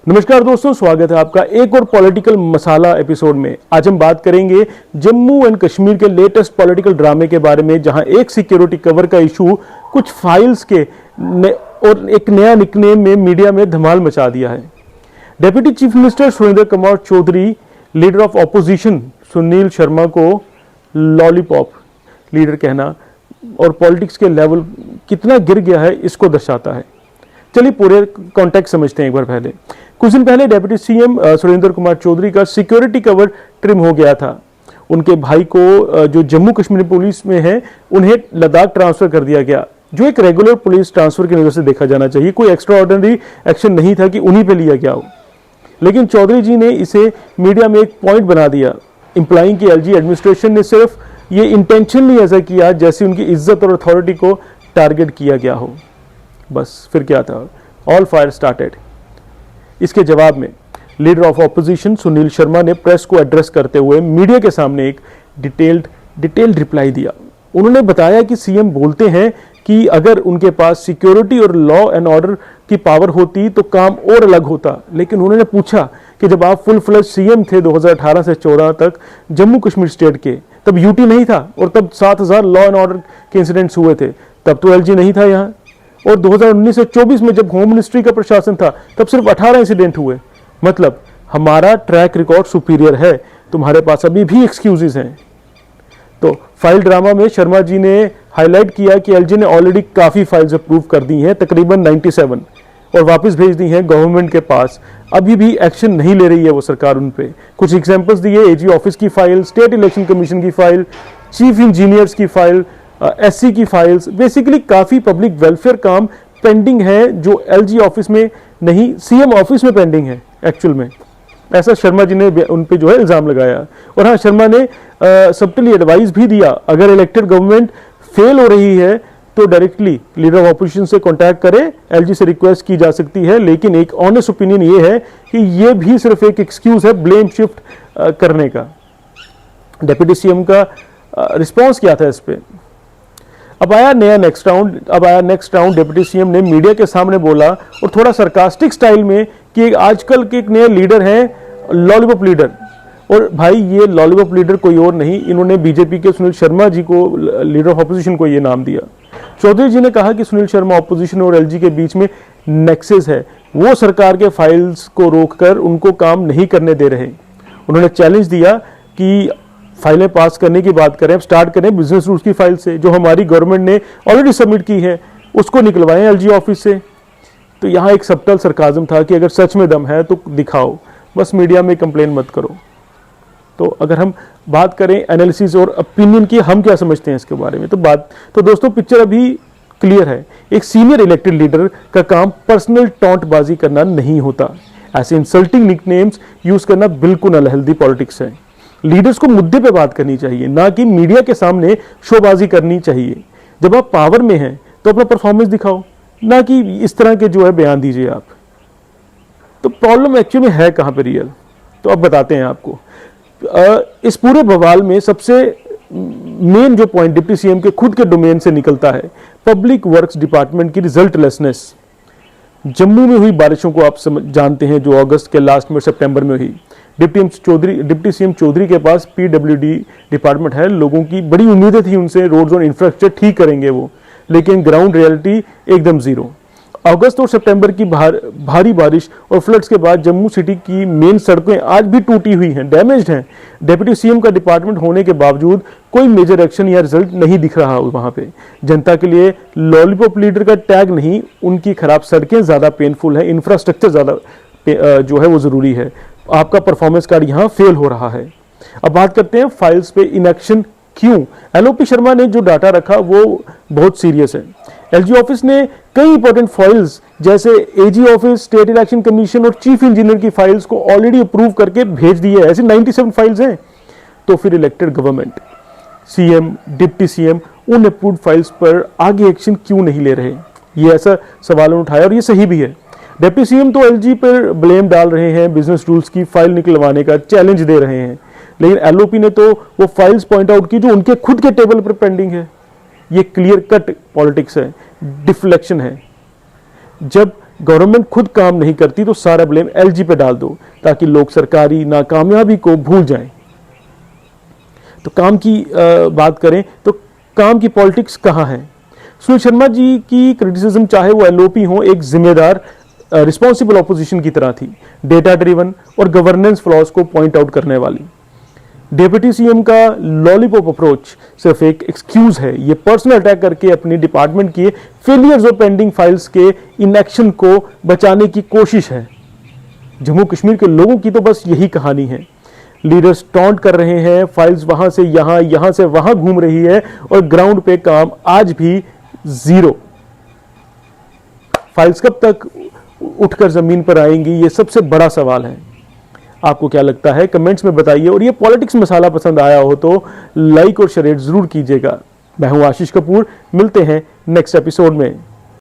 नमस्कार दोस्तों, स्वागत है आपका एक और पॉलिटिकल मसाला एपिसोड में। आज हम बात करेंगे जम्मू एंड कश्मीर के लेटेस्ट पॉलिटिकल ड्रामे के बारे में, जहां एक सिक्योरिटी कवर का इशू कुछ फाइल्स के और एक नया निकनेम में मीडिया में धमाल मचा दिया है। Deputy chief minister Surendra Kumar Chaudhary, leader of opposition Sunil Sharma को लॉलीपॉप लीडर कहना और पॉलिटिक्स के लेवल कितना गिर गया है इसको दर्शाता है। चलिए पूरे कॉन्टेक्स्ट समझते हैं एक बार। पहले कुछ दिन पहले डेप्यूटी सीएम सुरेंद्र कुमार चौधरी का सिक्योरिटी कवर ट्रिम हो गया था। उनके भाई को जो जम्मू कश्मीर पुलिस में है, उन्हें लद्दाख ट्रांसफर कर दिया गया, जो एक रेगुलर पुलिस ट्रांसफर की नजर से देखा जाना चाहिए। कोई एक्स्ट्रा ऑर्डिनरी एक्शन नहीं था कि उन्हीं पे लिया गया हो, लेकिन चौधरी जी ने इसे मीडिया में एक पॉइंट बना दिया, इंप्लाइंग कि एलजी एडमिनिस्ट्रेशन ने सिर्फ ये इंटेंशनली ऐसा किया जैसे उनकी इज्जत और अथॉरिटी को टारगेट किया गया हो। बस फिर क्या था, ऑल फायर स्टार्टेड। इसके जवाब में leader of opposition Sunil Sharma ने प्रेस को एड्रेस करते हुए मीडिया के सामने एक डिटेल्ड रिप्लाई दिया। उन्होंने बताया कि सीएम बोलते हैं कि अगर उनके पास सिक्योरिटी और लॉ एंड ऑर्डर की पावर होती तो काम और अलग होता, लेकिन उन्होंने पूछा कि जब आप फुल फ्लेज सीएम थे 2018 से 14 तक जम्मू कश्मीर स्टेट के, तब यूटी नहीं था और तब 7000 लॉ एंड ऑर्डर के इंसिडेंट्स हुए थे, तब तो एलजी नहीं था यहाँ। और 2019 से 24 में जब होम मिनिस्ट्री का प्रशासन था, तब सिर्फ 18 इंसिडेंट हुए। मतलब हमारा ट्रैक रिकॉर्ड सुपीरियर है, तुम्हारे पास अभी भी एक्सक्यूजेस हैं। तो फाइल ड्रामा में शर्मा जी ने हाईलाइट किया कि एलजी ने ऑलरेडी काफी फाइल्स अप्रूव कर दी हैं, तकरीबन 97, और वापस भेज दी हैं गवर्नमेंट के पास। अभी भी एक्शन नहीं ले रही है वो सरकार उन पे। कुछ एग्जांपल्स दिए, एजी ऑफिस की फाइल, स्टेट इलेक्शन कमीशन की फाइल, चीफ इंजीनियर्स की फाइल, एससी की फाइल्स, बेसिकली काफी पब्लिक वेलफेयर काम पेंडिंग है जो एलजी ऑफिस में नहीं, सीएम ऑफिस में पेंडिंग है एक्चुअल में। ऐसा शर्मा जी ने उन पे जो है इल्जाम लगाया। और हाँ, शर्मा ने सबटली एडवाइस भी दिया, अगर इलेक्टेड गवर्नमेंट फेल हो रही है तो डायरेक्टली लीडर ऑफ ऑपोजिशन से कांटेक्ट करे, एलजी से रिक्वेस्ट की जा सकती है। लेकिन एक ऑनेस्ट ओपिनियन ये है कि ये भी सिर्फ एक एक्सक्यूज है ब्लेम शिफ्ट करने का। डेप्यूटी सीएम का रिस्पॉन्स क्या था इस पे? अब आया नेक्स्ट राउंड। डेप्यूटी सीएम ने मीडिया के सामने बोला और थोड़ा सरकास्टिक स्टाइल में कि आजकल के एक नए लीडर हैं लॉलीपॉप लीडर। और भाई ये लॉलीपॉप लीडर कोई और नहीं, इन्होंने बीजेपी के सुनील शर्मा जी को, लीडर ऑफ ऑपोजिशन को ये नाम दिया। चौधरी जी ने कहा कि सुनील शर्मा ऑपोजिशन और एलजी के बीच में नेक्सस है, वो सरकार के फाइल्स को रोककर उनको काम नहीं करने दे रहे। उन्होंने चैलेंज दिया कि फाइलें पास करने की बात करें, स्टार्ट करें बिजनेस रूल्स की फाइल से, जो हमारी गवर्नमेंट ने ऑलरेडी सबमिट की है, उसको निकलवाएं एलजी ऑफिस से। तो यहाँ एक सबटल सरकाज़म था कि अगर सच में दम है तो दिखाओ, बस मीडिया में कंप्लेन मत करो। तो अगर हम बात करें एनालिसिस और ओपिनियन की, हम क्या समझते हैं इसके बारे में, तो दोस्तों पिक्चर अभी क्लियर है। एक सीनियर इलेक्टेड लीडर का काम पर्सनल टॉन्टबाजी करना नहीं होता। ऐसे इंसल्टिंग निकनेम्स यूज करना बिल्कुल अनहेल्दी पॉलिटिक्स है। लीडर्स को मुद्दे पे बात करनी चाहिए, ना कि मीडिया के सामने शोबाजी करनी चाहिए। जब आप पावर में हैं तो अपना परफॉर्मेंस दिखाओ, ना कि इस तरह के जो है बयान दीजिए आप। तो प्रॉब्लम एक्चुअली में है कहां पे रियल, तो अब बताते हैं आपको। इस पूरे बवाल में सबसे मेन जो पॉइंट डिप्टी सीएम के खुद के डोमेन से निकलता है, पब्लिक वर्क्स डिपार्टमेंट की रिजल्टलेसनेस। जम्मू में हुई बारिशों को आप जानते हैं, जो अगस्त के लास्ट में सितंबर में हुई। डिप्टी सीएम चौधरी के पास पीडब्ल्यूडी डिपार्टमेंट है, लोगों की बड़ी उम्मीदें थी उनसे, रोड्स और इंफ्रास्ट्रक्चर ठीक करेंगे वो, लेकिन ग्राउंड रियलिटी एकदम जीरो। अगस्त और सितंबर की भारी बारिश और फ्लड्स के बाद जम्मू सिटी की मेन सड़कें आज भी टूटी हुई हैं, डैमेज्ड हैं। डेप्यूटी सीएम का डिपार्टमेंट होने के बावजूद कोई मेजर एक्शन या रिजल्ट नहीं दिख रहा वहां पे। जनता के लिए लॉलीपॉप लीडर का टैग नहीं, उनकी खराब सड़कें ज्यादा पेनफुल है, इंफ्रास्ट्रक्चर ज्यादा जो है वो जरूरी है। आपका परफॉर्मेंस कार्ड यहां फेल हो रहा है। अब बात करते हैं फाइल्स पे इनएक्शन क्यों। एलओपी शर्मा ने जो डाटा रखा वो बहुत सीरियस है। एलजी ऑफिस ने कई इंपॉर्टेंट फाइल्स जैसे AG office, state election commission और चीफ इंजीनियर की फाइल्स को ऑलरेडी अप्रूव करके भेज दी है। ऐसी 97 फाइल्स हैं। तो फिर elected government, CM, deputy CM उन अप्रूव्ड फाइल्स पर आगे एक्शन क्यों नहीं ले रहे, ये ऐसा सवाल उठाया और ये सही भी है। डिप्टी सीएम तो एलजी पर ब्लेम डाल रहे हैं, बिजनेस रूल्स की फाइल निकलवाने का चैलेंज दे रहे हैं, लेकिन एलओपी ने तो वो फाइल्स पॉइंट आउट की जो उनके खुद के टेबल पर पेंडिंग है। ये क्लियर कट पॉलिटिक्स है, डिफ्लेक्शन है। जब गवर्नमेंट खुद काम नहीं करती तो सारा ब्लेम एलजी पे डाल दो, ताकि लोग सरकारी नाकामयाबी को भूल जाएं। तो काम की बात करें तो काम की पॉलिटिक्स कहाँ है? सुनील शर्मा जी की क्रिटिसिज्म, चाहे वो एलओपी हो, एक जिम्मेदार रिस्पॉन्सिबल ऑपोजिशन की तरह थी, डेटा ड्रिवन और गवर्नेंस फ्लॉज को पॉइंट आउट करने वाली। डिप्टी सीएम का लॉलीपॉप अप्रोच सिर्फ एक एक्सक्यूज है, ये पर्सनल अटैक करके अपनी डिपार्टमेंट के फेलियर्स और पेंडिंग फाइल्स के इनएक्शन को बचाने की कोशिश है। जम्मू कश्मीर के लोगों की तो बस यही कहानी है। लीडर्स टॉन्ट कर रहे हैं, फाइल्स वहां से यहां, यहां से वहां घूम रही है और ग्राउंड पे काम आज भी जीरो। फाइल्स कब तक उठकर जमीन पर आएंगी, ये सबसे बड़ा सवाल है। आपको क्या लगता है कमेंट्स में बताइए, और ये पॉलिटिक्स मसाला पसंद आया हो तो लाइक और शेयर जरूर कीजिएगा। मैं हूं आशीष कपूर, मिलते हैं नेक्स्ट एपिसोड में।